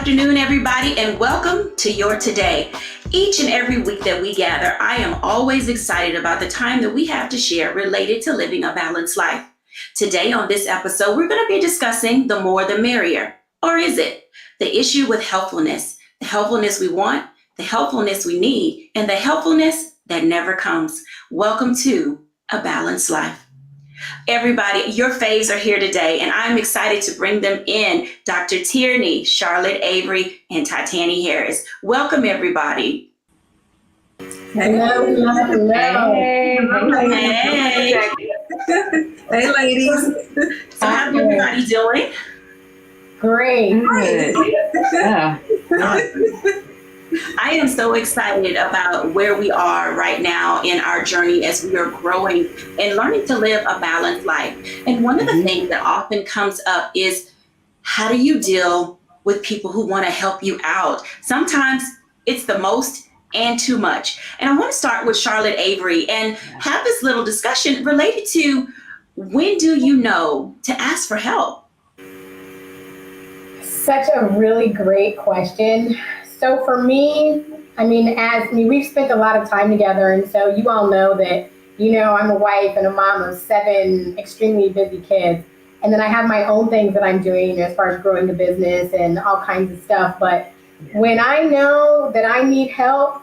afternoon, everybody, and welcome to Your Today. Each and every week that we gather, I am always excited about the time that we have to share related to living a balanced life. Today on this episode, we're going to be discussing the more the merrier. Or is it? The issue with helpfulness. The helpfulness we want, the helpfulness we need, and the helpfulness that never comes. Welcome to A Balanced Life. Everybody, your faves are here today, and I'm excited to bring them in. Dr. Tierney, Charlotte Avery, and Titani Harris. Welcome, everybody. Hello. Hey. Hey, ladies. So how's everybody doing? Great. Yeah. I am so excited about where we are right now in our journey as we are growing and learning to live a balanced life. And one of the things that often comes up is, how do you deal with people who want to help you out? Sometimes it's the most and too much. And I want to start with Charlotte Avery and have this little discussion related to, when do you know to ask for help? Such a really great question. So for me, we've spent a lot of time together, and so you all know that, I'm a wife and a mom of 7 extremely busy kids. And then I have my own things that I'm doing as far as growing the business and all kinds of stuff. But when I know that I need help,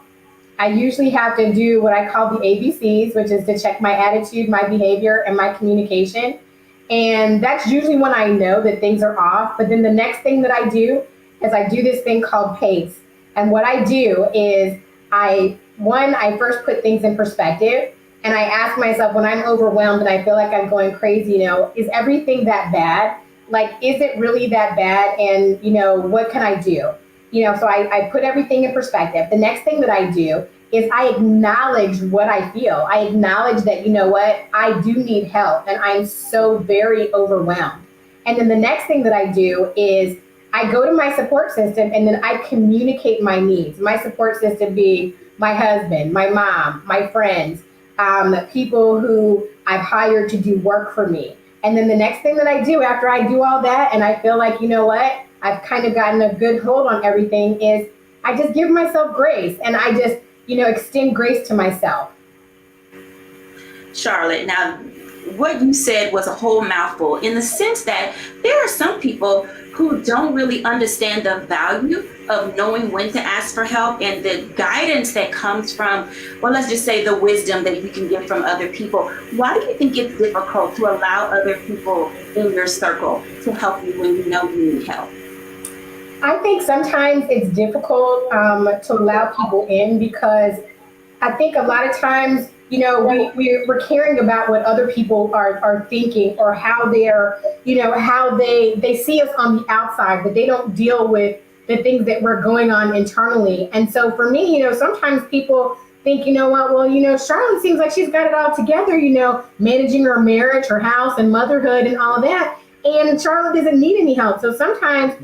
I usually have to do what I call the ABCs, which is to check my attitude, my behavior, and my communication. And that's usually when I know that things are off. But then the next thing that I do is I do this thing called PACE. And what I do is I first put things in perspective, and I ask myself, when I'm overwhelmed and I feel like I'm going crazy, is everything that bad? Like, is it really that bad? And, what can I do? So I put everything in perspective. The next thing that I do is I acknowledge what I feel. I acknowledge that, I do need help, and I'm so very overwhelmed. And then the next thing that I do is I go to my support system, and then I communicate my needs. My support system being my husband, my mom, my friends, people who I've hired to do work for me. And then the next thing that I do after I do all that, and I feel like, I've kind of gotten a good hold on everything, is I just give myself grace, and I just, extend grace to myself. Charlotte, now what you said was a whole mouthful, in the sense that there are some people who don't really understand the value of knowing when to ask for help and the guidance that comes from, well, let's just say the wisdom that you can get from other people. Why do you think it's difficult to allow other people in your circle to help you when you know you need help? I think sometimes it's difficult to allow people in, because I think a lot of times, we're caring about what other people are thinking, or how they're, how they see us on the outside, but they don't deal with the things that we're going on internally. And so for me, sometimes people think, Charlotte seems like she's got it all together, managing her marriage, her house, and motherhood and all that. And Charlotte doesn't need any help. So sometimes,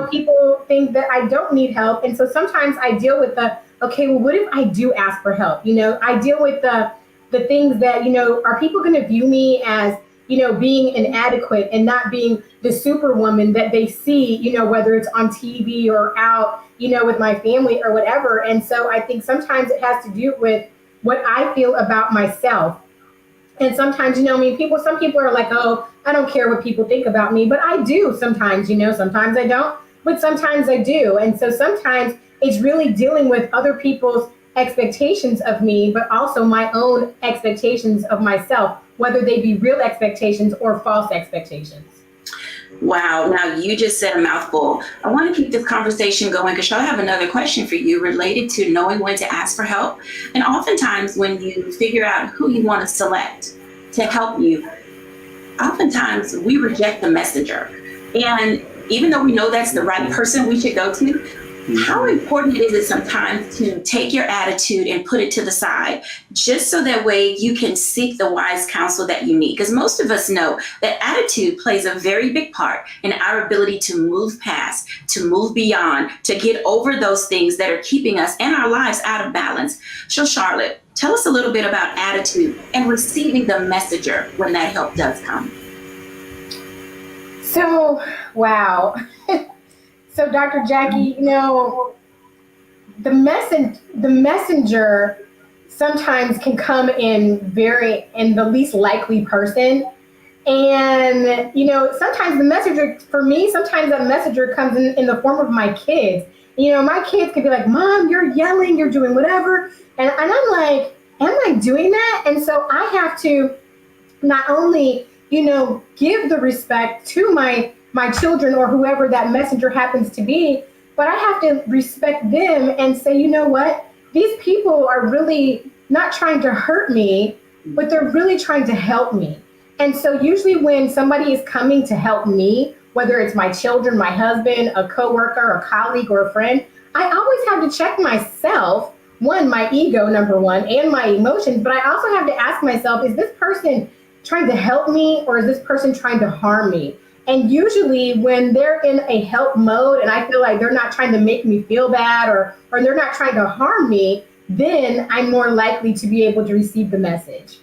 people think that I don't need help. And so sometimes I deal with okay, well, what if I do ask for help? I deal with the things that, are people going to view me as, being inadequate and not being the superwoman that they see, whether it's on TV or out, with my family or whatever. And so I think sometimes it has to do with what I feel about myself. And sometimes, some people are like, oh, I don't care what people think about me, but I do sometimes, sometimes I don't, but sometimes I do. And so sometimes it's really dealing with other people's expectations of me, but also my own expectations of myself, whether they be real expectations or false expectations. Wow. Now you just said a mouthful. I want to keep this conversation going, because I have another question for you related to knowing when to ask for help. And oftentimes when you figure out who you want to select to help you, oftentimes we reject the messenger. And even though we know that's the right person we should go to, how important is it sometimes to take your attitude and put it to the side, just so that way you can seek the wise counsel that you need? Because most of us know that attitude plays a very big part in our ability to move past, to move beyond, to get over those things that are keeping us and our lives out of balance. So Charlotte, tell us a little bit about attitude and receiving the messenger when that help does come. So, wow. So, Dr. Jacquie, the messenger sometimes can come in the least likely person. And, sometimes sometimes that messenger comes in the form of my kids. My kids can be like, Mom, you're yelling, you're doing whatever. And I'm like, am I doing that? And so I have to not only, give the respect to my children or whoever that messenger happens to be, but I have to respect them and say, you know what? These people are really not trying to hurt me, but they're really trying to help me. And so usually when somebody is coming to help me, whether it's my children, my husband, a coworker, a colleague, or a friend, I always have to check myself, one, my ego, number one, and my emotions, but I also have to ask myself, is this person trying to help me or is this person trying to harm me? And usually when they're in a help mode and I feel like they're not trying to make me feel bad or they're not trying to harm me, then I'm more likely to be able to receive the message.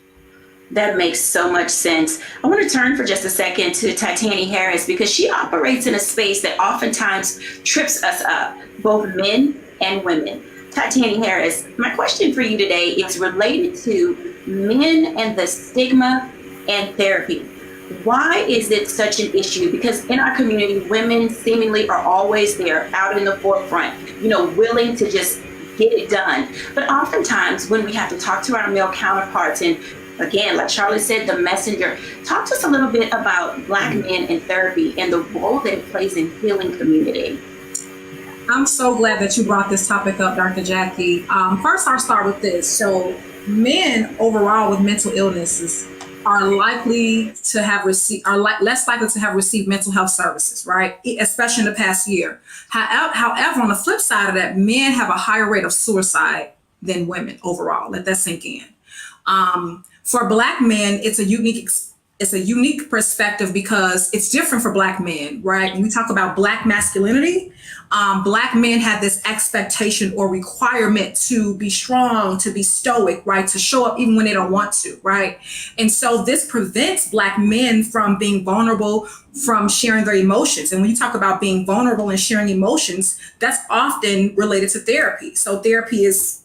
That makes so much sense. I want to turn for just a second to Titani Harris because she operates in a space that oftentimes trips us up, both men and women. Titani Harris, my question for you today is related to men and the stigma and therapy. Why is it such an issue? Because in our community, women seemingly are always there, out in the forefront, willing to just get it done. But oftentimes when we have to talk to our male counterparts, and again, like Charlotte said, the messenger, talk to us a little bit about Black men in therapy and the role that it plays in healing community. I'm so glad that you brought this topic up, Dr. Jacquie. First, I'll start with this. So men overall with mental illnesses are less likely to have received mental health services, right? Especially in the past year. However, on the flip side of that, men have a higher rate of suicide than women overall. Let that sink in. For Black men, it's a unique perspective because it's different for Black men, right? When we talk about Black masculinity, Black men have this expectation or requirement to be strong, to be stoic, right? To show up even when they don't want to, right? And so this prevents Black men from being vulnerable, from sharing their emotions. And when you talk about being vulnerable and sharing emotions, that's often related to therapy. So therapy is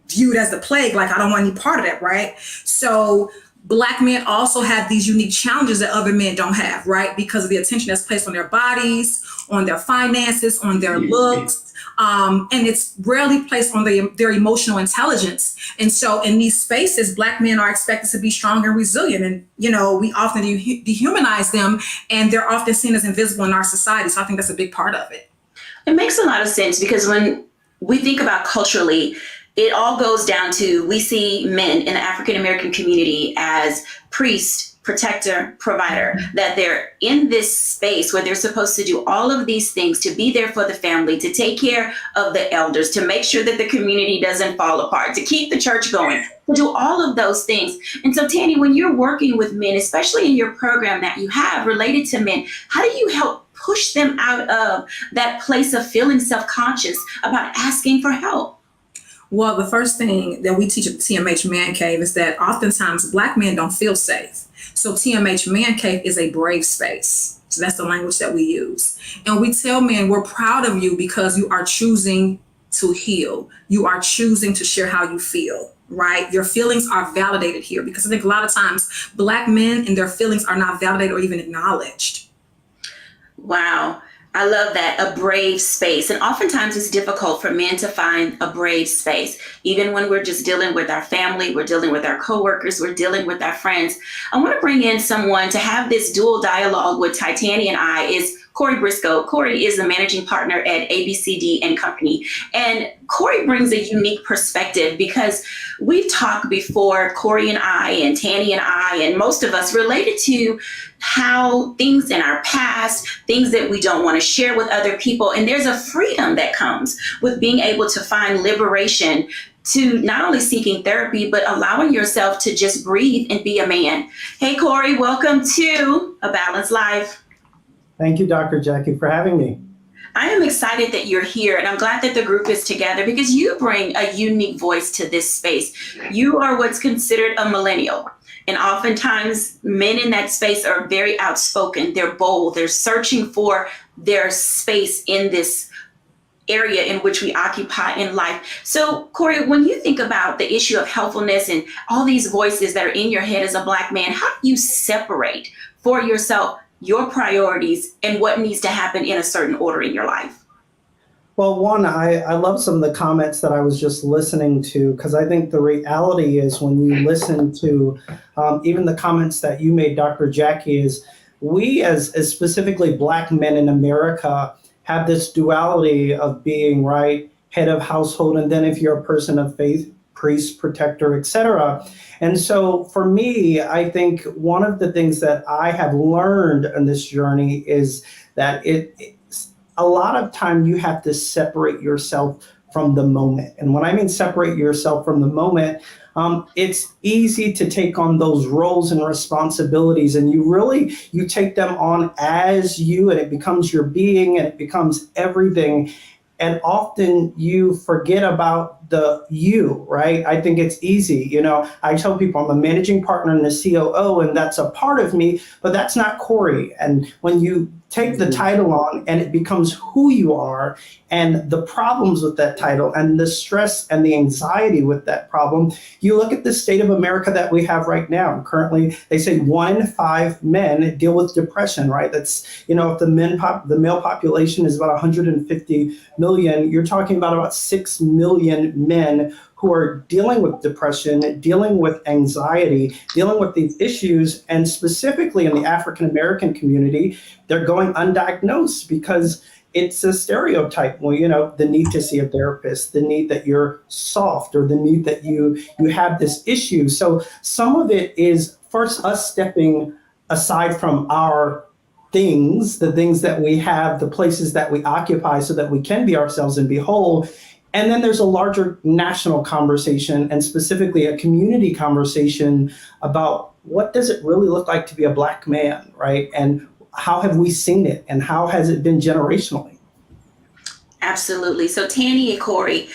viewed as the plague, like I don't want any part of that, right? So Black men also have these unique challenges that other men don't have, right? Because of the attention that's placed on their bodies, on their finances, on their looks, and it's rarely placed on their emotional intelligence. And so in these spaces, Black men are expected to be strong and resilient. And, we often dehumanize them and they're often seen as invisible in our society. So I think that's a big part of it. It makes a lot of sense because when we think about culturally, it all goes down to, we see men in the African American community as priest, protector, provider, that they're in this space where they're supposed to do all of these things, to be there for the family, to take care of the elders, to make sure that the community doesn't fall apart, to keep the church going, to do all of those things. And so, Tani, when you're working with men, especially in your program that you have related to men, how do you help push them out of that place of feeling self-conscious about asking for help? Well, the first thing that we teach at the TMH Man Cave is that oftentimes Black men don't feel safe. So TMH Man Cave is a brave space. So that's the language that we use. And we tell men, we're proud of you because you are choosing to heal. You are choosing to share how you feel, right? Your feelings are validated here because I think a lot of times Black men and their feelings are not validated or even acknowledged. Wow. I love that, a brave space. And oftentimes it's difficult for men to find a brave space. Even when we're just dealing with our family, we're dealing with our coworkers, we're dealing with our friends. I want to bring in someone to have this dual dialogue with Titani and I is Corey Briscoe. Corey is the managing partner at ABCD and Company. And Corey brings a unique perspective because we've talked before, Corey and I and Tani and I and most of us related to how things in our past, things that we don't want to share with other people. And there's a freedom that comes with being able to find liberation to not only seeking therapy, but allowing yourself to just breathe and be a man. Hey, Corey, welcome to A Balanced Life. Thank you, Dr. Jacquie, for having me. I am excited that you're here, and I'm glad that the group is together because you bring a unique voice to this space. You are what's considered a millennial. And oftentimes men in that space are very outspoken. They're bold. They're searching for their space in this area in which we occupy in life. So, Corey, when you think about the issue of helpfulness and all these voices that are in your head as a Black man, how do you separate for yourself your priorities and what needs to happen in a certain order in your life? Well, one, I love some of the comments that I was just listening to, because I think the reality is when you listen to even the comments that you made, Dr. Jacquie, is we as specifically Black men in America have this duality of being, right, head of household, and then if you're a person of faith, priest, protector, etc. And so for me, I think one of the things that I have learned in this journey is that a lot of time you have to separate yourself from the moment. And when I mean separate yourself from the moment, it's easy to take on those roles and responsibilities, and you take them on as you, and it becomes your being, and it becomes everything. And often you forget about the you, right? I think it's easy. I tell people I'm a managing partner and a COO, and that's a part of me, but that's not Corey. And when you take the title on and it becomes who you are, and the problems with that title and the stress and the anxiety with that problem, you look at the state of America that we have right now. Currently, they say 1 in 5 men deal with depression, right? That's, if the male population is about 150 million, you're talking about 6 million men who are dealing with depression, dealing with anxiety, dealing with these issues. And specifically in the African American community, they're going undiagnosed because it's a stereotype. Well, the need to see a therapist, the need that you're soft, or the need that you have this issue. So some of it is first us stepping aside from our things, the things that we have, the places that we occupy, so that we can be ourselves and be whole. And then there's a larger national conversation, and specifically a community conversation about what does it really look like to be a Black man, right? And how have we seen it, and how has it been generationally? Absolutely. So Tani and Corey,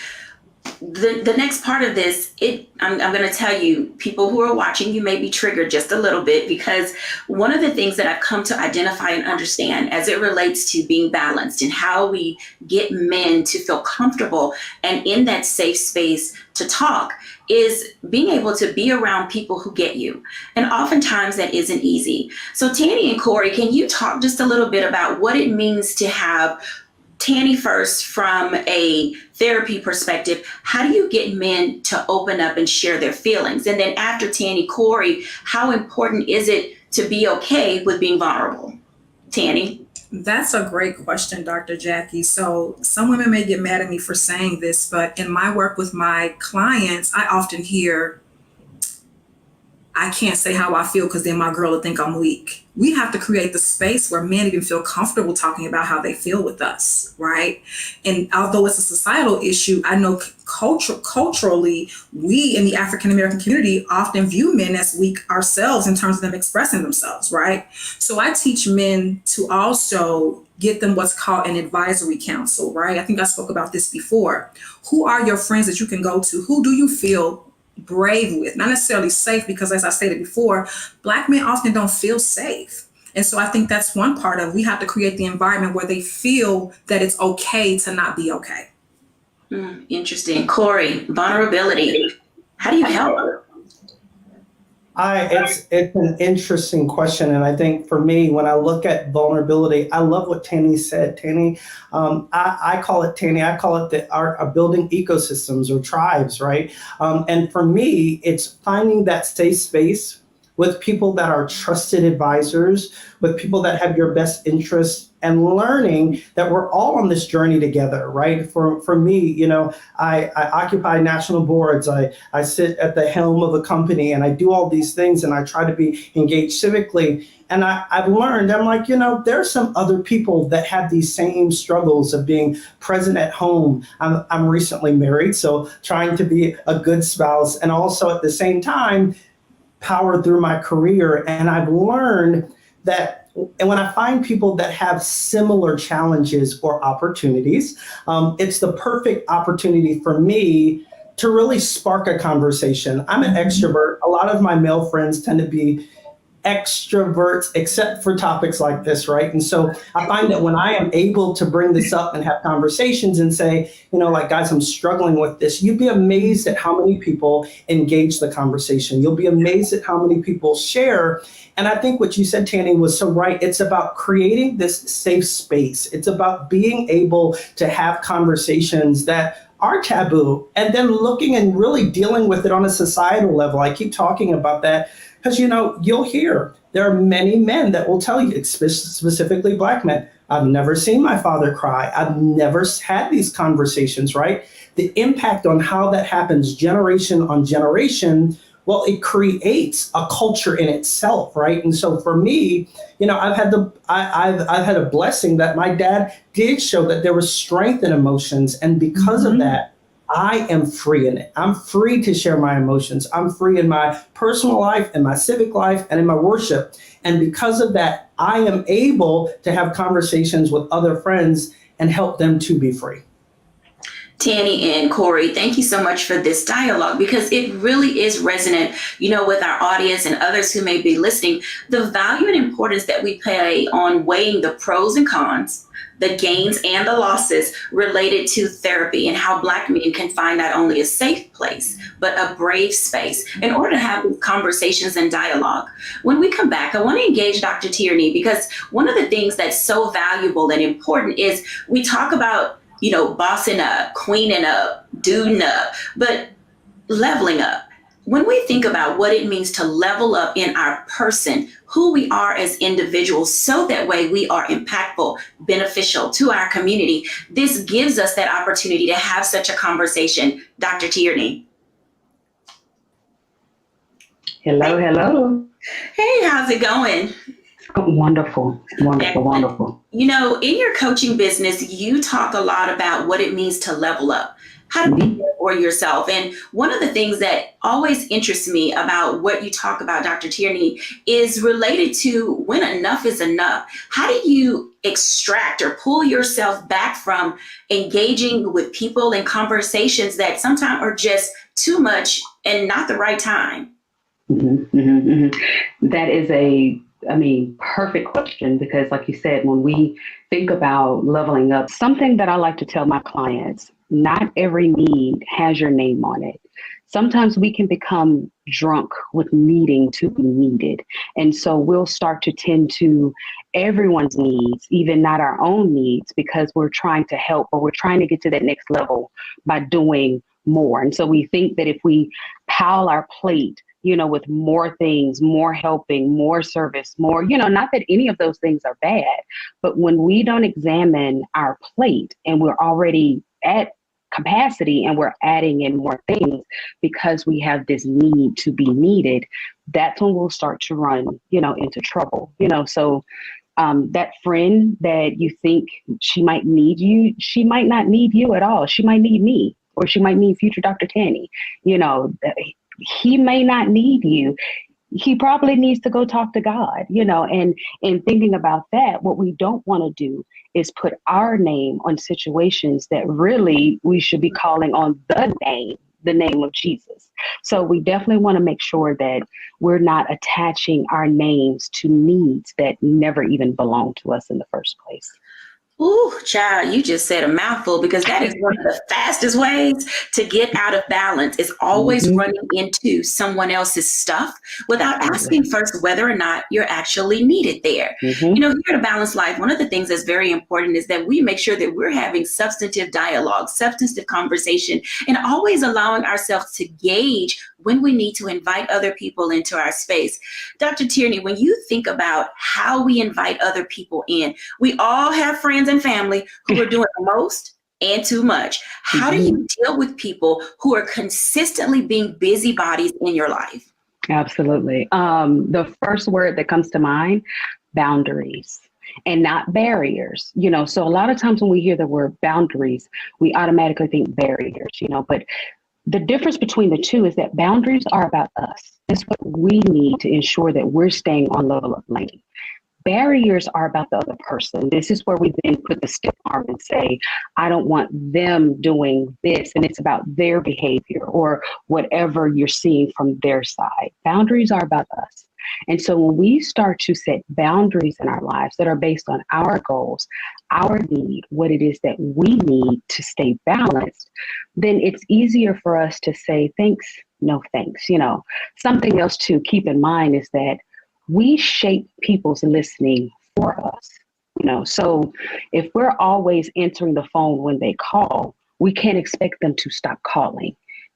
the next part of this, I'm going to tell you, people who are watching, you may be triggered just a little bit, because one of the things that I've come to identify and understand as it relates to being balanced and how we get men to feel comfortable and in that safe space to talk is being able to be around people who get you. And oftentimes that isn't easy. So Tani and Corey, can you talk just a little bit about what it means to have Tani first from a therapy perspective? How do you get men to open up and share their feelings? And then after Tani, Corey, how important is it to be okay with being vulnerable? Tani? That's a great question, Dr. Jacquie. So some women may get mad at me for saying this, but in my work with my clients, I often hear, I can't say how I feel because then my girl will think I'm weak. We have to create the space where men even feel comfortable talking about how they feel with us, right? And although it's a societal issue, I know culturally, we in the African American community often view men as weak ourselves in terms of them expressing themselves, right? So I teach men to also get them what's called an advisory council, right? I think I spoke about this before. Who are your friends that you can go to? Who do you feel brave with? Not necessarily safe, because as I stated before, Black men often don't feel safe. And so I think that's one part of, we have to create the environment where they feel that it's okay to not be okay. Interesting. Corey, vulnerability. How do you help? It's an interesting question. And I think for me, when I look at vulnerability, I love what Tani said. Tani, I call it the art of building ecosystems or tribes, right? And for me, it's finding that safe space with people that are trusted advisors, with people that have your best interests, and learning that we're all on this journey together, right? For me, I occupy national boards, I sit at the helm of a company, and I do all these things, and I try to be engaged civically. And I've learned, I'm like, there are some other people that have these same struggles of being present at home. I'm recently married, so trying to be a good spouse, and also at the same time, power through my career. And I've learned that, and when I find people that have similar challenges or opportunities, it's the perfect opportunity for me to really spark a conversation. I'm an extrovert. A lot of my male friends tend to be extroverts, except for topics like this, right? And so I find that when I am able to bring this up and have conversations and say, like, guys, I'm struggling with this, you'd be amazed at how many people engage the conversation. You'll be amazed at how many people share. And I think what you said, Tani, was so right. It's about creating this safe space. It's about being able to have conversations that are taboo and then looking and really dealing with it on a societal level. I keep talking about that because, you'll hear there are many men that will tell you, specifically Black men, I've never seen my father cry. I've never had these conversations, right? The impact on how that happens generation on generation, well, it creates a culture in itself, right? And so for me, I've had a blessing that my dad did show that there was strength in emotions. And because of that, I am free in it. I'm free to share my emotions. I'm free in my personal life, in my civic life, and in my worship. And because of that, I am able to have conversations with other friends and help them to be free. Tani and Corey, thank you so much for this dialogue, because it really is resonant, with our audience and others who may be listening. The value and importance that we play on weighing the pros and cons, the gains and the losses related to therapy, and how Black men can find not only a safe place, but a brave space in order to have these conversations and dialogue. When we come back, I want to engage Dr. Tierney, because one of the things that's so valuable and important is we talk about bossing up, queening up, duding up, but leveling up. When we think about what it means to level up in our person, who we are as individuals, so that way we are impactful, beneficial to our community, this gives us that opportunity to have such a conversation. Dr. Tierney. Hello. Hey, how's it going? Wonderful. In your coaching business, you talk a lot about what it means to level up, how to be there for yourself. And one of the things that always interests me about what you talk about, Dr. Tierney, is related to when enough is enough. How do you extract or pull yourself back from engaging with people in conversations that sometimes are just too much and not the right time? That is perfect question, because like you said, when we think about leveling up, something that I like to tell my clients, not every need has your name on it. Sometimes we can become drunk with needing to be needed. And so we'll start to tend to everyone's needs, even not our own needs, because we're trying to help, or we're trying to get to that next level by doing more. And so we think that if we pile our plate, with more things, more helping, more service, more, not that any of those things are bad, but when we don't examine our plate and we're already at capacity and we're adding in more things because we have this need to be needed, that's when we'll start to run, into trouble, so that friend that you think she might need you, she might not need you at all. She might need me, or she might need future Dr. Tani, he may not need you. He probably needs to go talk to God, and in thinking about that, what we don't want to do is put our name on situations that really we should be calling on the name of Jesus. So we definitely want to make sure that we're not attaching our names to needs that never even belong to us in the first place. Ooh, child, you just said a mouthful, because that is one of the fastest ways to get out of balance, is always running into someone else's stuff without asking first whether or not you're actually needed there. Here at A Balanced Life, one of the things that's very important is that we make sure that we're having substantive dialogue, substantive conversation, and always allowing ourselves to gauge when we need to invite other people into our space. Dr. Tierney, when you think about how we invite other people in, we all have friends and family who are doing the most and too much. How do you deal with people who are consistently being busybodies in your life? Absolutely. The first word that comes to mind, boundaries. And not barriers, so a lot of times when we hear the word boundaries, we automatically think barriers, but the difference between the two is that boundaries are about us. It's what we need to ensure that we're staying on level of lane. Barriers are about the other person. This is where we then put the stiff arm and say, I don't want them doing this. And it's about their behavior or whatever you're seeing from their side. Boundaries are about us. And so when we start to set boundaries in our lives that are based on our goals, our need, what it is that we need to stay balanced, then it's easier for us to say, thanks, no thanks. Something else to keep in mind is that we shape people's listening for us. So if we're always answering the phone when they call, we can't expect them to stop calling.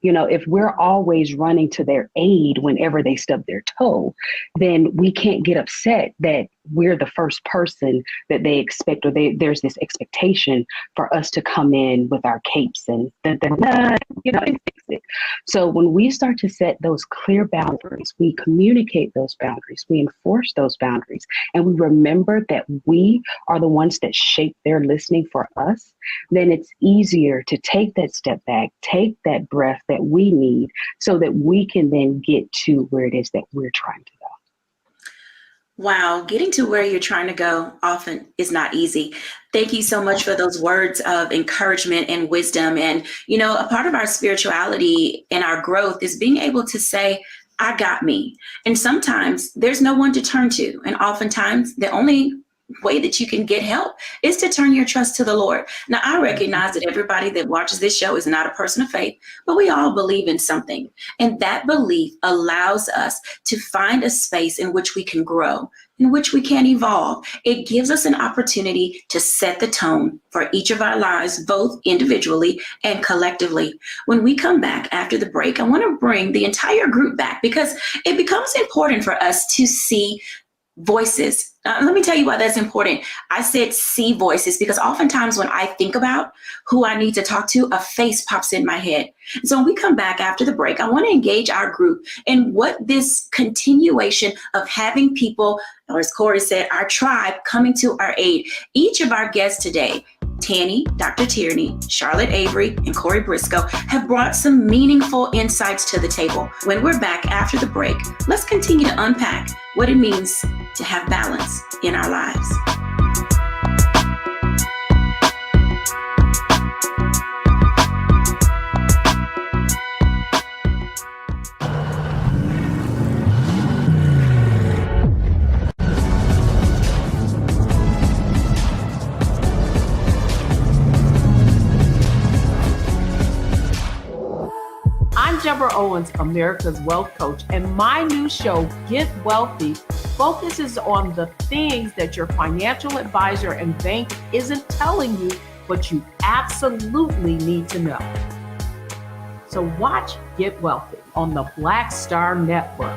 If we're always running to their aid whenever they stub their toe, then we can't get upset that we're the first person that they expect, or there's this expectation for us to come in with our capes and and fix it. So when we start to set those clear boundaries, we communicate those boundaries, we enforce those boundaries, and we remember that we are the ones that shape their listening for us, then it's easier to take that step back, take that breath that we need so that we can then get to where it is that we're trying to go. Wow, getting to where you're trying to go often is not easy. Thank you so much for those words of encouragement and wisdom. And, a part of our spirituality and our growth is being able to say, I got me. And sometimes there's no one to turn to. And oftentimes the only way that you can get help is to turn your trust to the Lord. Now, I recognize that everybody that watches this show is not a person of faith, but we all believe in something. And that belief allows us to find a space in which we can grow, in which we can evolve. It gives us an opportunity to set the tone for each of our lives, both individually and collectively. When we come back after the break, I want to bring the entire group back because it becomes important for us to see voices. Let me tell you why that's important. I said see voices because oftentimes when I think about who I need to talk to, a face pops in my head. And so when we come back after the break, I want to engage our group in what this continuation of having people, or as Corey said, our tribe coming to our aid. Each of our guests today, Tanny, Dr. Tierney, Charlotte Avery, and Corey Briscoe, have brought some meaningful insights to the table. When we're back after the break, let's continue to unpack what it means to have balance in our lives. I'm Deborah Owens, America's Wealth Coach, and my new show, Get Wealthy, focuses on the things that your financial advisor and bank isn't telling you, but you absolutely need to know. So watch Get Wealthy on the Black Star Network.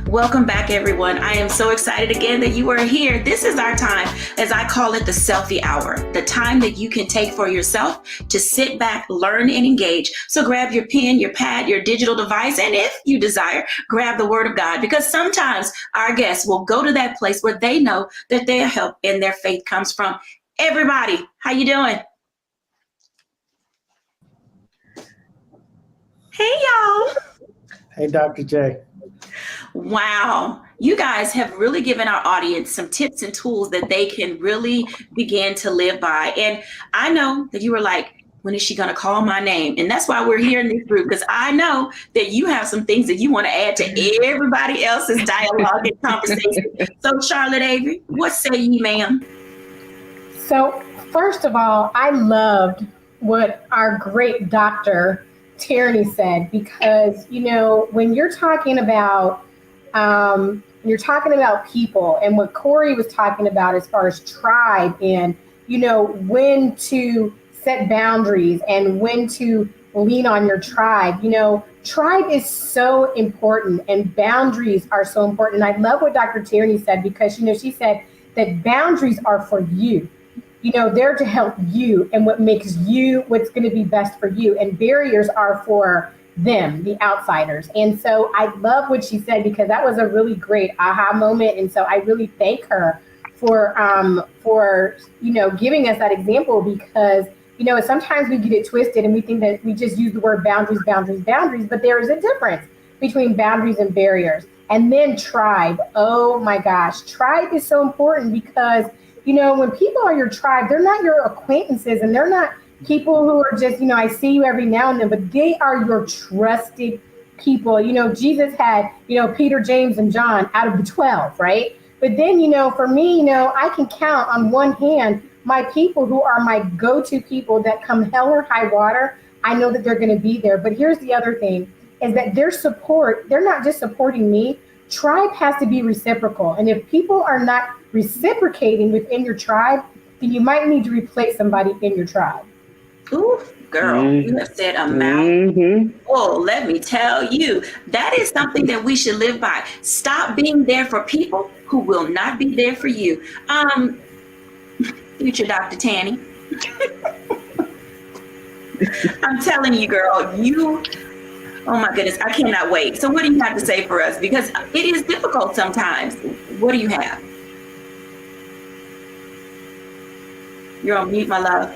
Welcome back, everyone. I am so excited again that you are here. This is our time, as I call it, the selfie hour, the time that you can take for yourself to sit back, learn, and engage. So grab your pen, your pad, your digital device, and if you desire, grab the Word of God, because sometimes our guests will go to that place where they know that their help and their faith comes from. Everybody, how you doing? Hey, y'all. Hey, Dr. J. Wow. You guys have really given our audience some tips and tools that they can really begin to live by. And I know that you were like, when is she going to call my name? And that's why we're here in this group, because I know that you have some things that you want to add to everybody else's dialogue and conversation. So, Charlotte Avery, what say ye, ma'am? So, first of all, I loved what our great Dr. Tierney said, because, you know, when you're talking about people, and what Corey was talking about as far as tribe, and, you know, when to set boundaries and when to lean on your tribe. You know, tribe is so important and boundaries are so important. And I love what Dr. Tierney said, because, you know, she said that boundaries are for you. You know, they're to help you and what makes you, what's going to be best for you. And barriers are for them, the outsiders. And so I love what she said, because that was a really great aha moment. And so I really thank her for you know, giving us that example, because, you know, sometimes we get it twisted and we think that we just use the word boundaries, but there is a difference between boundaries and barriers. And then tribe. Oh my gosh, tribe is so important, because, you know, when people are your tribe, they're not your acquaintances, and they're not people who are just, you know, I see you every now and then, but they are your trusted people. You know, Jesus had, you know, Peter, James, and John out of the 12, right? But then, you know, for me, you know, I can count on one hand my people who are my go-to people that come hell or high water. I know that they're going to be there. But here's the other thing, is that their support, they're not just supporting me. Tribe has to be reciprocal. And if people are not reciprocating within your tribe, then you might need to replace somebody in your tribe. Ooh, girl, you have said a mouthful. Oh, let me tell you, that is something that we should live by. Stop being there for people who will not be there for you. Future Dr. Tanny. I'm telling you, girl, oh my goodness, I cannot wait. So what do you have to say for us? Because it is difficult sometimes. What do you have? You're on mute, my love.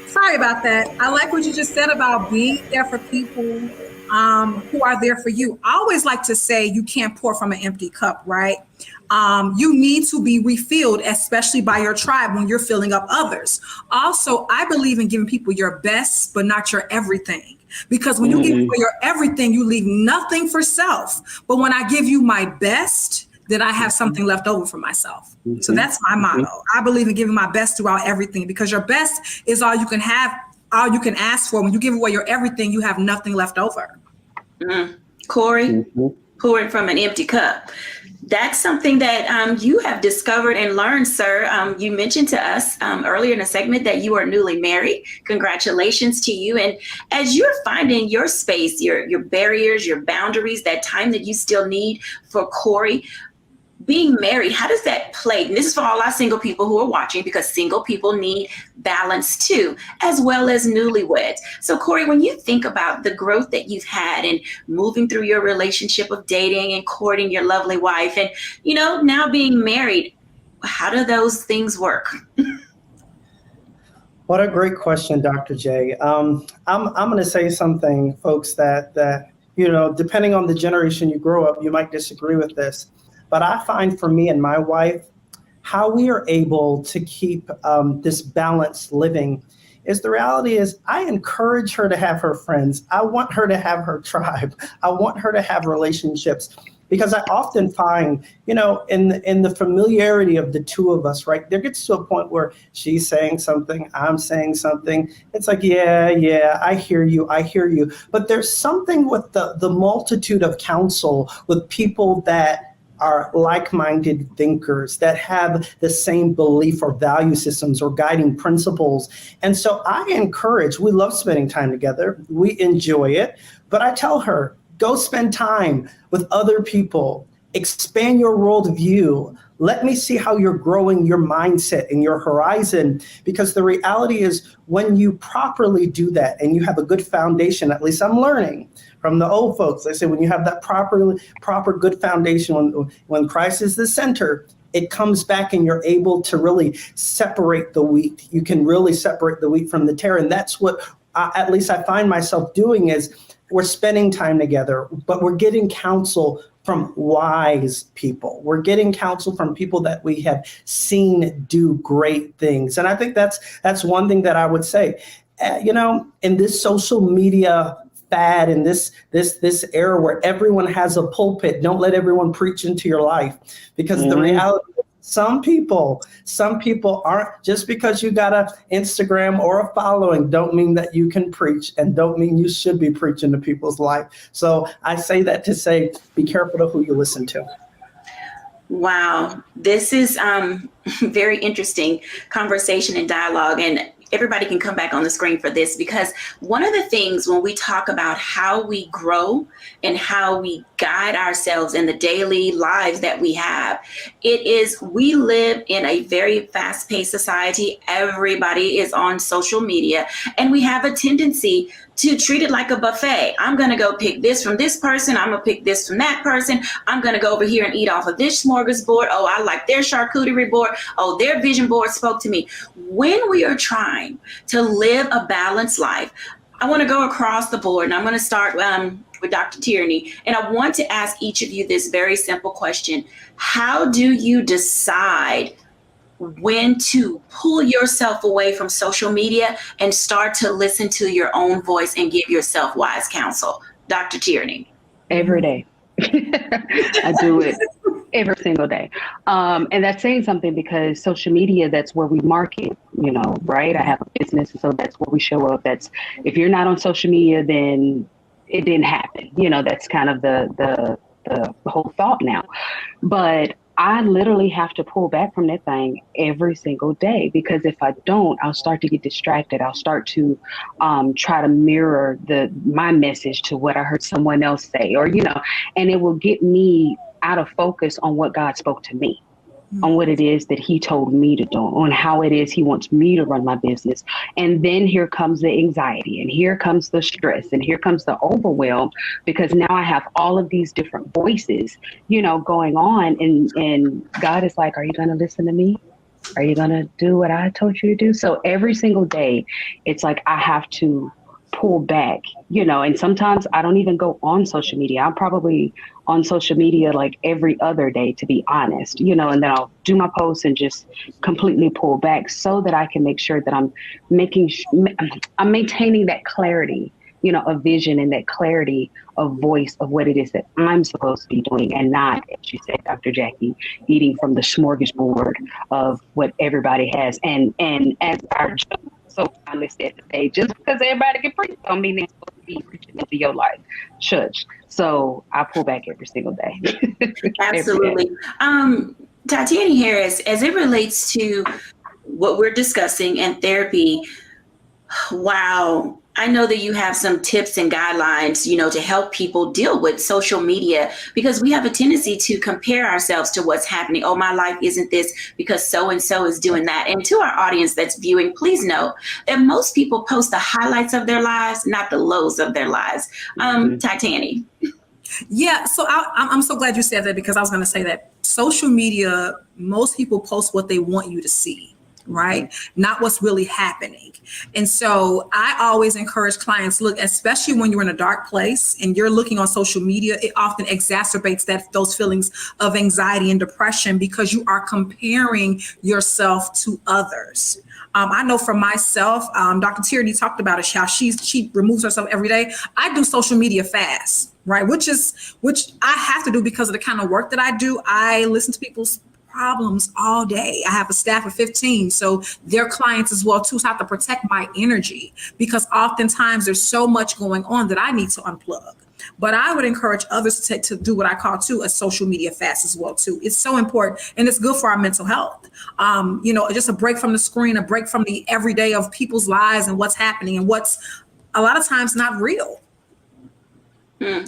Sorry about that. I like what you just said about being there for people who are there for you. I always like to say you can't pour from an empty cup, right? You need to be refilled, especially by your tribe when you're filling up others. Also, I believe in giving people your best, but not your everything. Because when you give people your everything, you leave nothing for self. But when I give you my best, then I have something left over for myself. So that's my motto. I believe in giving my best throughout everything, because your best is all you can have, all you can ask for. When you give away your everything, you have nothing left over. Corey, pouring from an empty cup. That's something that you have discovered and learned, sir. You mentioned to us earlier in the segment that you are newly married. Congratulations to you. And as you're finding your space, your barriers, your boundaries, that time that you still need for Corey, being married, how does that play? And this is for all our single people who are watching, because single people need balance too, as well as newlyweds. So Corey, when you think about the growth that you've had and moving through your relationship of dating and courting your lovely wife, and, you know, now being married, how do those things work? What a great question, Dr. J. I'm going to say something, folks, that, you know, depending on the generation you grow up, you might disagree with this. But I find for me and my wife, how we are able to keep this balanced living is, the reality is, I encourage her to have her friends. I want her to have her tribe. I want her to have relationships, because I often find, you know, in the familiarity of the two of us, right, there gets to a point where she's saying something, I'm saying something. It's like, yeah, I hear you. But there's something with the multitude of counsel with people that are like-minded thinkers, that have the same belief or value systems or guiding principles. And so I encourage, we love spending time together. We enjoy it. But I tell her, go spend time with other people. Expand your worldview. Let me see how you're growing your mindset and your horizon. Because the reality is, when you properly do that and you have a good foundation, at least I'm learning from the old folks, they say when you have that proper good foundation, when Christ is the center, it comes back and you're able to really separate the wheat. You can really separate the wheat from the tare. And that's what at least I find myself doing, is we're spending time together, but we're getting counsel from wise people. We're getting counsel from people that we have seen do great things. And I think that's one thing that I would say. In this social media fad, in this era where everyone has a pulpit, don't let everyone preach into your life, because the reality, some people aren't, just because you got an Instagram or a following don't mean that you can preach, and don't mean you should be preaching to people's life. So I say that to say, be careful of who you listen to. Wow, this is very interesting conversation and dialogue, and everybody can come back on the screen for this, because one of the things when we talk about how we grow and how we guide ourselves in the daily lives that we have, it is, we live in a very fast-paced society. Everybody is on social media, and we have a tendency to treat it like a buffet. I'm going to go pick this from this person. I'm going to pick this from that person. I'm going to go over here and eat off of this smorgasbord. Oh, I like their charcuterie board. Oh, their vision board spoke to me. When we are trying to live a balanced life, I want to go across the board, and I'm going to start with Dr. Tierney. And I want to ask each of you this very simple question. How do you decide when to pull yourself away from social media and start to listen to your own voice and give yourself wise counsel? Dr. Tierney. Every day. I do it every single day. And that's saying something, because social media, that's where we market, right? I have a business, so that's where we show up. That's, if you're not on social media, then it didn't happen. That's kind of the whole thought now. But I literally have to pull back from that thing every single day, because if I don't, I'll start to get distracted. I'll start to try to mirror my message to what I heard someone else say, or, and it will get me out of focus on what God spoke to me, on what it is that he told me to do, on how it is he wants me to run my business. And then here comes the anxiety, and here comes the stress, and here comes the overwhelm, because now I have all of these different voices, going on. And God is like, are you going to listen to me? Are you going to do what I told you to do? So every single day, it's like I have to pull back, and sometimes I don't even go on social media. I'm probably on social media like every other day, to be honest, and then I'll do my posts and just completely pull back, so that I can make sure that I'm maintaining that clarity, of vision, and that clarity of voice of what it is that I'm supposed to be doing, and not, as you said, Dr. Jacquie, eating from the smorgasbord of what everybody has. And as our so finally said today, just because everybody can preach don't mean they're supposed to be preaching into your life, church. So I pull back every single day. Absolutely. Titani Harris, as it relates to what we're discussing in therapy, wow, I know that you have some tips and guidelines, to help people deal with social media, because we have a tendency to compare ourselves to what's happening. Oh, my life isn't this because so-and-so is doing that. And to our audience that's viewing, please know that most people post the highlights of their lives, not the lows of their lives. Titani. Yeah, so I'm so glad you said that, because I was going to say that social media, most people post what they want you to see, right? Not what's really happening. And so I always encourage clients, look, especially when you're in a dark place and you're looking on social media, it often exacerbates those feelings of anxiety and depression, because you are comparing yourself to others. I know for myself, Dr. Tierney talked about it, how she removes herself every day. I do social media fast, right? Which I have to do because of the kind of work that I do. I listen to people's problems all day. I have a staff of 15, so they're clients as well too. So I have to protect my energy, because oftentimes there's so much going on that I need to unplug. But I would encourage others to do what I call too a social media fast as well too. It's so important, and it's good for our mental health. Just a break from the screen, a break from the everyday of people's lives and what's happening and what's a lot of times not real.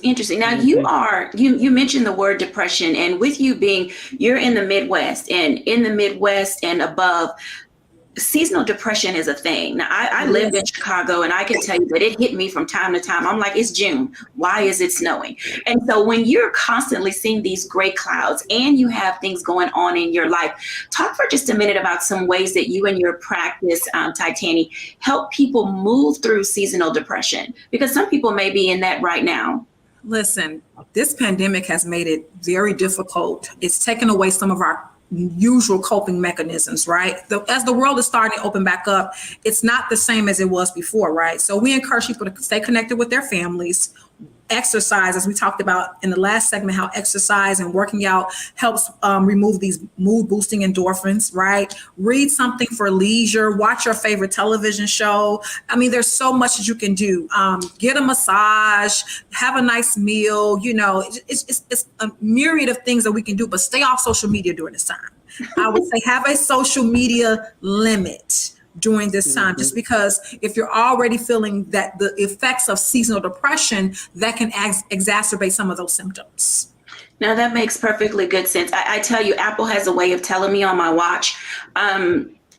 Interesting. Now you mentioned the word depression, and with you being, you're in the Midwest, and in the Midwest and above, seasonal depression is a thing. Now, I lived in Chicago, and I can tell you that it hit me from time to time. I'm like, it's June. Why is it snowing? And so when you're constantly seeing these gray clouds and you have things going on in your life, talk for just a minute about some ways that you and your practice, Titani, help people move through seasonal depression, because some people may be in that right now. Listen, this pandemic has made it very difficult. It's taken away some of our usual coping mechanisms, right? As the world is starting to open back up, it's not the same as it was before, right? So we encourage people to stay connected with their families, exercise, as we talked about in the last segment, how exercise and working out helps remove these mood boosting endorphins, right? Read something for leisure, watch your favorite television show. I mean, there's so much that you can do. Get a massage, have a nice meal, you know, it's a myriad of things that we can do, but stay off social media during this time. I would say have a social media limit during this time, just because if you're already feeling that the effects of seasonal depression, that can exacerbate some of those symptoms. Now that makes perfectly good sense. I tell you, Apple has a way of telling me on my watch.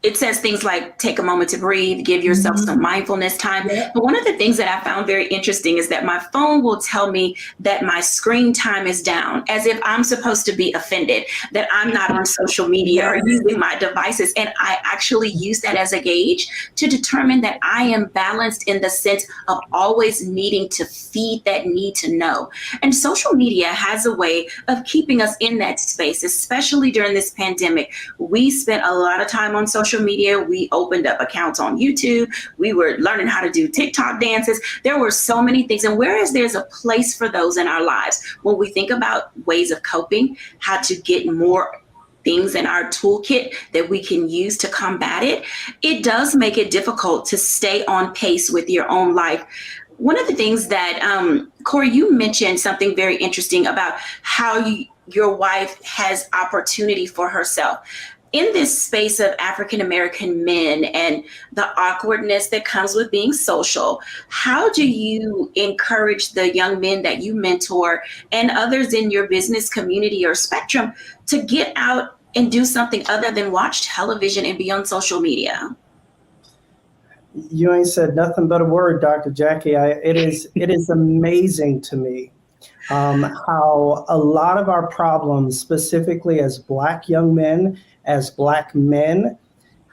It says things like, take a moment to breathe, give yourself some mindfulness time. Yeah. But one of the things that I found very interesting is that my phone will tell me that my screen time is down, as if I'm supposed to be offended that I'm not on social media or using my devices. And I actually use that as a gauge to determine that I am balanced in the sense of always needing to feed that need to know. And social media has a way of keeping us in that space, especially during this pandemic. We spent a lot of time on social media. We opened up accounts on YouTube. We were learning how to do TikTok dances. There were so many things. And whereas there's a place for those in our lives, when we think about ways of coping, how to get more things in our toolkit that we can use to combat it, it does make it difficult to stay on pace with your own life. One of the things that, Corey, you mentioned something very interesting about how your wife has opportunity for herself. In this space of African-American men and the awkwardness that comes with being social, how do you encourage the young men that you mentor and others in your business community or spectrum to get out and do something other than watch television and be on social media? You ain't said nothing but a word, Dr. Jacquie. It is amazing to me how a lot of our problems, specifically as Black young men, as Black men,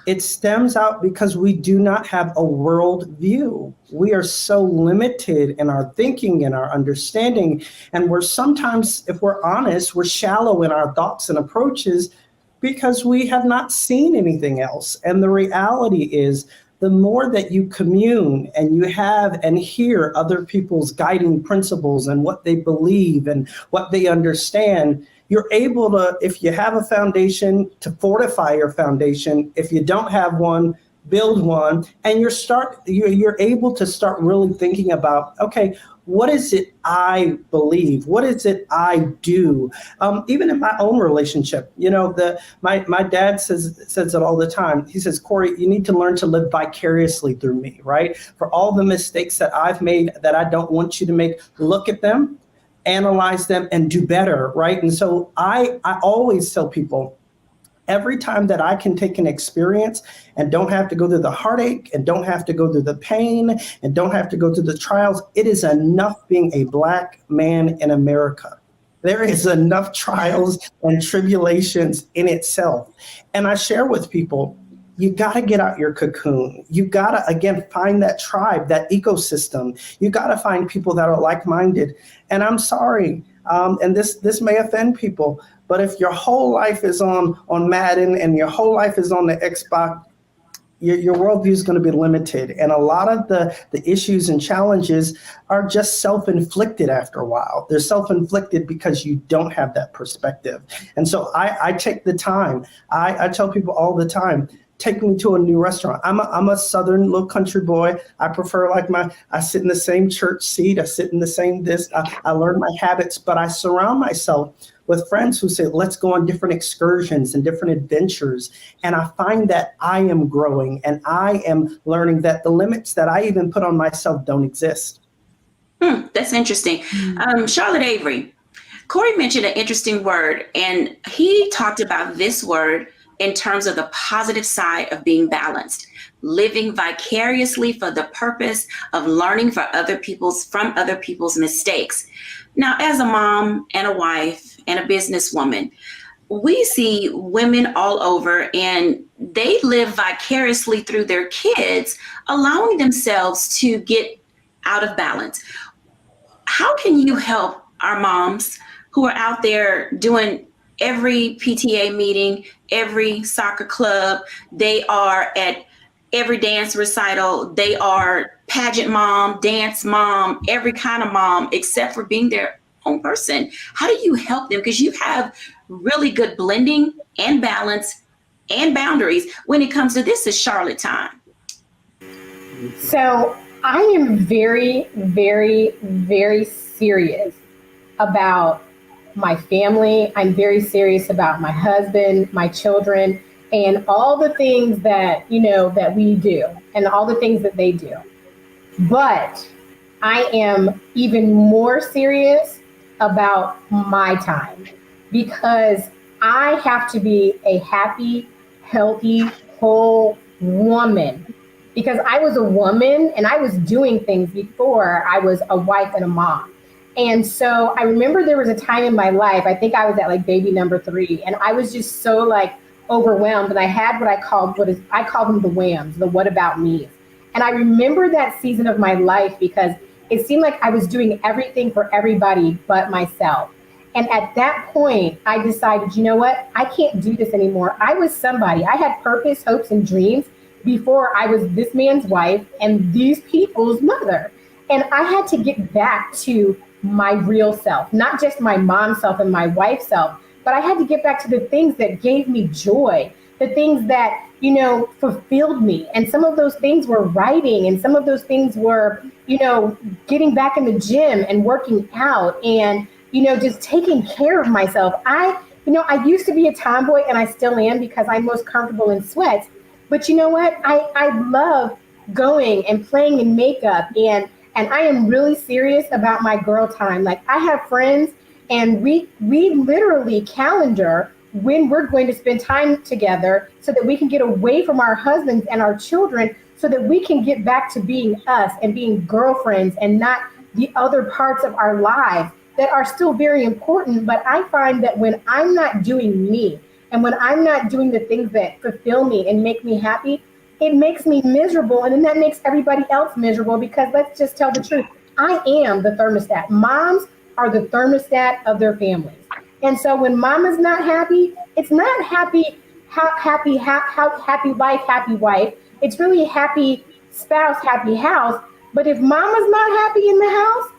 it stems out because we do not have a world view. We are so limited in our thinking and our understanding. And we're sometimes, if we're honest, we're shallow in our thoughts and approaches because we have not seen anything else. And the reality is, the more that you commune and you have and hear other people's guiding principles and what they believe and what they understand, you're able to, if you have a foundation, to fortify your foundation. If you don't have one, build one. And you're able to start really thinking about, okay, what is it I believe? What is it I do? Even in my own relationship, you know, my dad says it all the time. He says, Corey, you need to learn to live vicariously through me, right? For all the mistakes that I've made that I don't want you to make, look at them, analyze them, and do better, right? And so I always tell people, every time that I can take an experience and don't have to go through the heartache and don't have to go through the pain and don't have to go through the trials, it is enough being a Black man in America. There is enough trials and tribulations in itself. And I share with people, you got to get out your cocoon. You got to, again, find that tribe, that ecosystem. You got to find people that are like-minded. And I'm sorry, and this may offend people, but if your whole life is on Madden and your whole life is on the Xbox, your worldview is going to be limited. And a lot of the issues and challenges are just self-inflicted after a while. They're self-inflicted because you don't have that perspective. And so I take the time. I tell people all the time, take me to a new restaurant. I'm a Southern little country boy. I prefer I sit in the same church seat. I sit in the same I learn my habits, but I surround myself with friends who say, let's go on different excursions and different adventures. And I find that I am growing and I am learning that the limits that I even put on myself don't exist. That's interesting. Charlotte Avery, Corey mentioned an interesting word, and he talked about this word in terms of the positive side of being balanced, living vicariously for the purpose of learning from other people's mistakes. Now, as a mom and a wife and a businesswoman, we see women all over, and they live vicariously through their kids, allowing themselves to get out of balance. How can you help our moms who are out there doing every PTA meeting, every soccer club, they are at every dance recital, they are pageant mom, dance mom, every kind of mom, except for being their own person? How do you help them? Because you have really good blending and balance and boundaries when it comes to this is Charlotte time. So I am very, very, very serious about my family. I'm very serious about my husband, my children, and all the things that, that we do and all the things that they do. But I am even more serious about my time, because I have to be a happy, healthy, whole woman. Because I was a woman and I was doing things before I was a wife and a mom. And so I remember there was a time in my life, I think I was at like baby number 3, and I was just so like overwhelmed. And I had what I called them the whams, the what about me's. And I remember that season of my life because it seemed like I was doing everything for everybody but myself. And at that point, I decided, you know what? I can't do this anymore. I was somebody. I had purpose, hopes, and dreams before I was this man's wife and these people's mother. And I had to get back to my real self, not just my mom self and my wife self, but I had to get back to the things that gave me joy, the things that, fulfilled me. And some of those things were writing, and some of those things were, getting back in the gym and working out and, just taking care of myself. I used to be a tomboy, and I still am because I'm most comfortable in sweats. But you know what? I love going and playing in makeup, and I am really serious about my girl time. Like, I have friends, and we literally calendar when we're going to spend time together so that we can get away from our husbands and our children so that we can get back to being us and being girlfriends and not the other parts of our lives that are still very important. But I find that when I'm not doing me and when I'm not doing the things that fulfill me and make me happy, it makes me miserable. And then that makes everybody else miserable, because let's just tell the truth. I am the thermostat. Moms are the thermostat of their families. And so when mom is not happy, it's not happy life, happy wife. It's really happy spouse, happy house. But if mama's not happy in the house,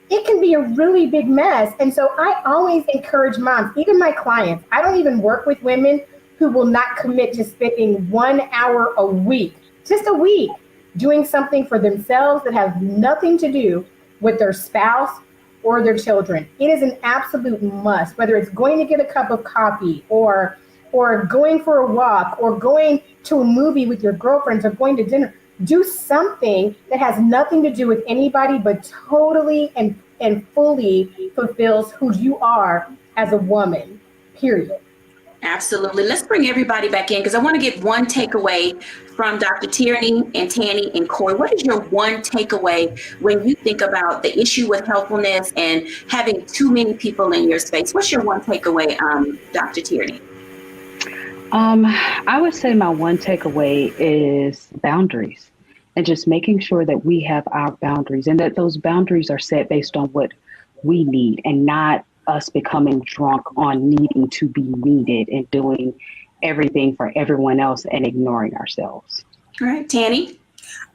it can be a really big mess. And so I always encourage moms, even my clients. I don't even work with women who will not commit to spending 1 hour a week, just a week, doing something for themselves that has nothing to do with their spouse or their children. It is an absolute must, whether it's going to get a cup of coffee or going for a walk or going to a movie with your girlfriends or going to dinner. Do something that has nothing to do with anybody, but totally and fully fulfills who you are as a woman, period. Absolutely. Let's bring everybody back in, because I want to get one takeaway from Dr. Tierney and Tanny and Corey. What is your one takeaway when you think about the issue with helpfulness and having too many people in your space? What's your one takeaway, Dr. Tierney? I would say my one takeaway is boundaries, and just making sure that we have our boundaries and that those boundaries are set based on what we need and not us becoming drunk on needing to be needed and doing everything for everyone else and ignoring ourselves. All right, Tanny?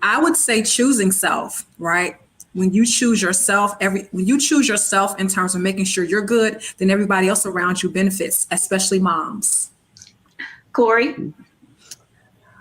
I would say choosing self, right? When you choose yourself, when you choose yourself in terms of making sure you're good, then everybody else around you benefits, especially moms. Corey?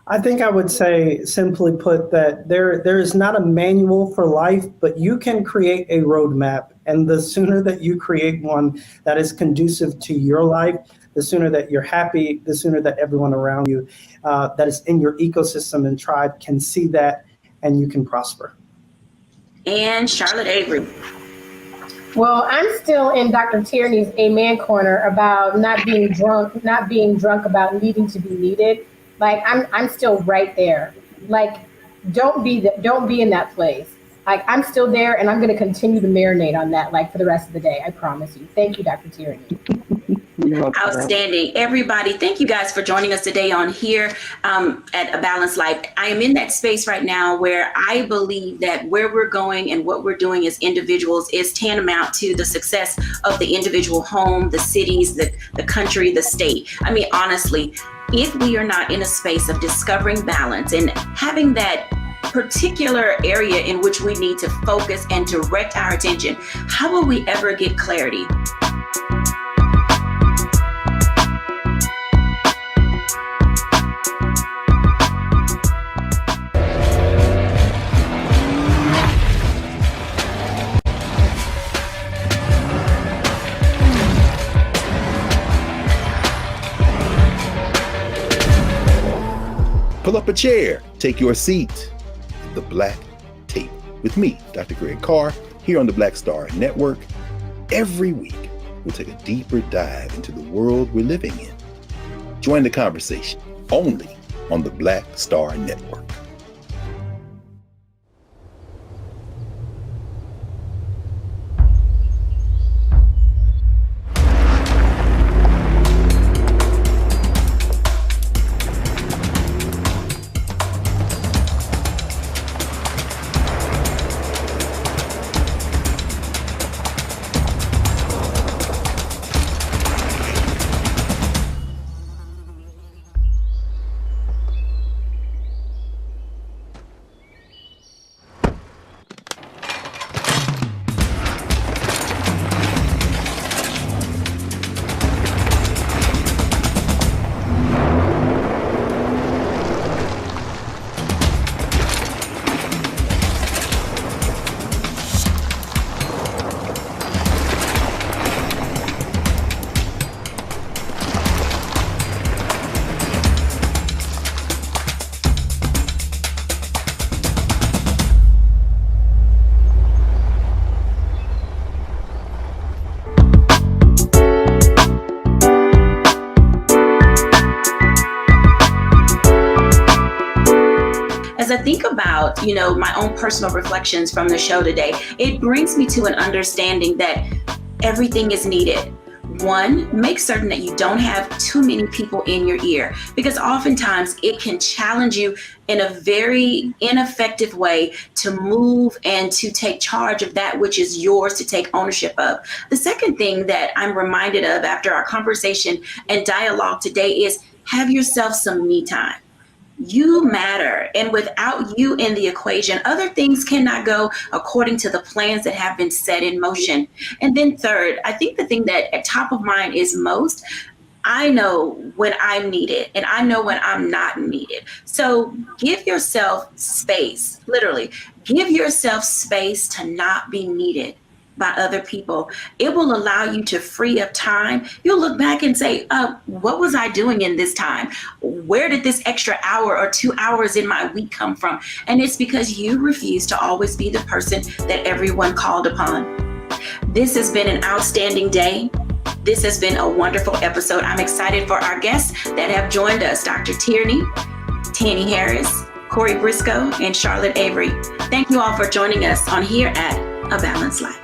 I think I would say, simply put, that there is not a manual for life, but you can create a roadmap. And the sooner that you create one that is conducive to your life, the sooner that you're happy, the sooner that everyone around you that is in your ecosystem and tribe can see that, and you can prosper. And Charlotte Avery? Well, I'm still in Dr. Tierney's Amen corner about not being drunk about needing to be needed. Like I'm still right there. Like don't be in that place. Like I'm still there and I'm going to continue to marinate on that like for the rest of the day. I promise you. Thank you, Dr. Tierney. Outstanding. Everybody, thank you guys for joining us today on here at A Balanced Life. I am in that space right now where I believe that where we're going and what we're doing as individuals is tantamount to the success of the individual home, the cities, the country, the state. I mean, honestly, if we are not in a space of discovering balance and having that particular area in which we need to focus and direct our attention, how will we ever get clarity? Pull up a chair, take your seat. The Black Tape with me, Dr. Greg Carr, here on the Black Star Network. Every week, we'll take a deeper dive into the world we're living in. Join the conversation only on the Black Star Network. As I think about, my own personal reflections from the show today, it brings me to an understanding that everything is needed. One, make certain that you don't have too many people in your ear, because oftentimes it can challenge you in a very ineffective way to move and to take charge of that which is yours to take ownership of. The second thing that I'm reminded of after our conversation and dialogue today is have yourself some me time. You matter. And without you in the equation, other things cannot go according to the plans that have been set in motion. And then third, I think the thing that at top of mind is most, I know when I'm needed and I know when I'm not needed. So give yourself space, literally, give yourself space to not be needed by other people. It will allow you to free up time. You'll look back and say, what was I doing in this time? Where did this extra hour or 2 hours in my week come from? And it's because you refuse to always be the person that everyone called upon. This has been an outstanding day. This has been a wonderful episode. I'm excited for our guests that have joined us, Dr. Titani Harris, Corey Briscoe, and Charlotte Avery. Thank you all for joining us on here at A Balanced Life.